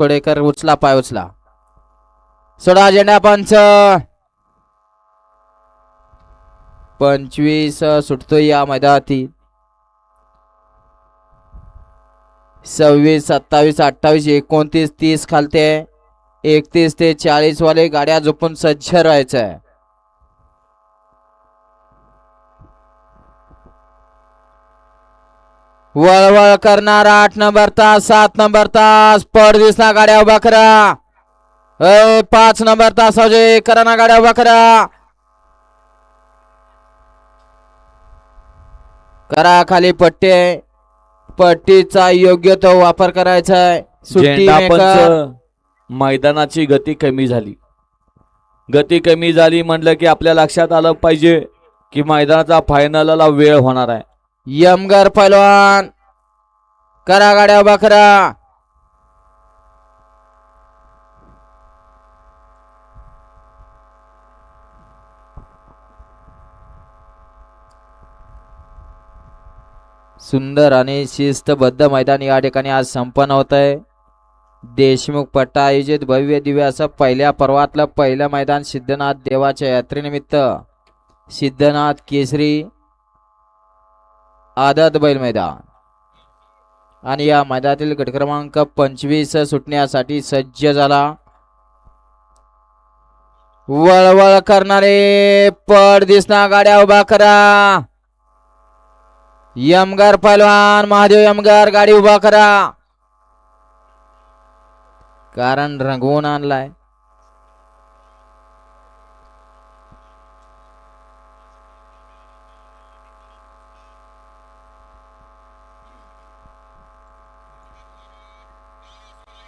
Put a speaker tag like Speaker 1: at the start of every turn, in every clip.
Speaker 1: थोडेकर उचला, पाय उचला. सोडा झेंडा पंच. 25 सुटतोय या मैदानातील. 26, 27, 28, 29, 30 खालते. 31 ते 40 वाले गाड्या झोपून सज्ज राहायचंय. वळवळ करणार 8 नंबर तास, 7 नंबर तास. पड दिसला, गाड्या उभा करा. 5 नंबर तास करा ना, गाड्या उभा करा. करा खाली पट्टे. पट्टीचा योग्य तो वापर करायचा आहे. सुट्टी मेकर.
Speaker 2: मैदानाची गती कमी झाली. गती कमी झाली म्हटलं की आपल्या लक्षात आलं पाहिजे की मैदानाचा फायनलला वेळ होणार आहे.
Speaker 1: यमगर पैलवान करा, गाड्या उभा करा. सुंदर आणि शिस्तबद्ध मैदान या ठिकाणी आज संपन्न होत आहे. देशमुख पट्टा आयोजित भव्य दिव्य असं पहिल्या पर्वातलं पहिलं मैदान सिद्धनाथ देवाच्या यात्रेनिमित्त सिद्धनाथ केसरी आदत बैल मैदान. आणि या मैदानातील गट क्रमांक 25 सुटण्यासाठी सज्ज झाला. वळवळ करणारे पड दिसना, गाड्या उभा करा. यमगार पैलवान महादेव यमगार, गाडी उभा करा. कारण रंगवून आणलाय.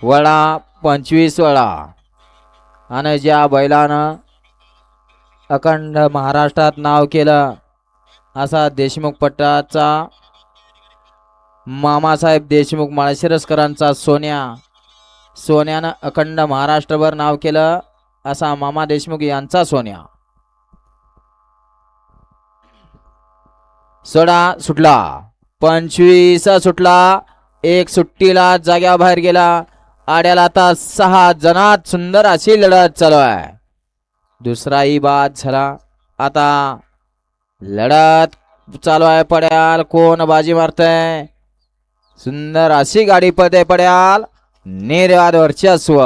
Speaker 1: वळा 25 वळा. आणि ज्या बैलानं अखंड महाराष्ट्रात नाव केलं असा देशमुख पट्टाचा मामासाहेब देशमुख माळशिरसकरांचा सोन्या. सोन्यानं अखंड महाराष्ट्रभर नाव केलं असा मामा देशमुख यांचा सोन्या. सोडा सुटला. 25 सुटला. एक सुट्टीला जाग्या बाहेर गेला. आड्याला आता 6 जणात सुंदर अशी लढत चालू आहे. दुसराही बाद झाला. आता लढत चालू आहे. पड्याल कोण बाजी मारतय. सुंदर अशी गाडी पडते. पड्याल निर्वाद वर्चस्व.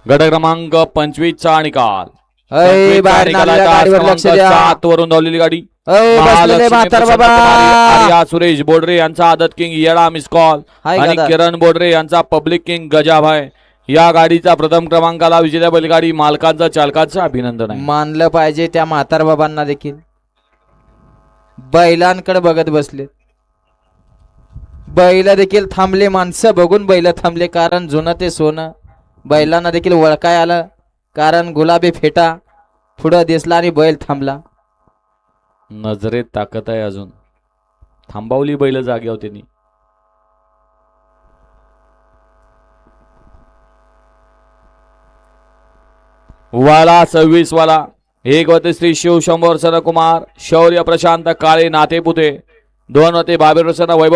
Speaker 2: गट क्रमांक 25 चा निकाल.
Speaker 1: बाहेर गाडीवर लक्ष द्या.
Speaker 2: 7 वरून धावलेली गाडी.
Speaker 1: बसलेले म्हातार बाबा.
Speaker 2: आर्या सुरेश बोडरे यांचा आदत किंग येडा मिस कॉल आणि किरण बोडरे यांचा पब्लिक किंग गजाभाई या गाडीचा प्रथम क्रमांकाला विजेत्या बैलगाडी मालकांचा चालकाचं अभिनंदन आहे.
Speaker 1: मानलं पाहिजे त्या म्हातार बाबांना देखील. बैलांकडे बघत बसले. बैल देखील थांबले. माणसं बघून बैल थांबले. कारण जुनं ते सोनं. बैलांना देखील वळकाय आलं. कारण गुलाबी फेटा पुढं दिसला आणि बैल थांबला.
Speaker 2: नजरेत ताकद आहे अजून. थांबवली बैल जाग्यावर त्यांनी. वाला 26 वाला. 1 वते श्री शिव शंभर सनकुमार. शौर्य प्रशांत काळे नातेपुते. 2 वते बाबीर वैभव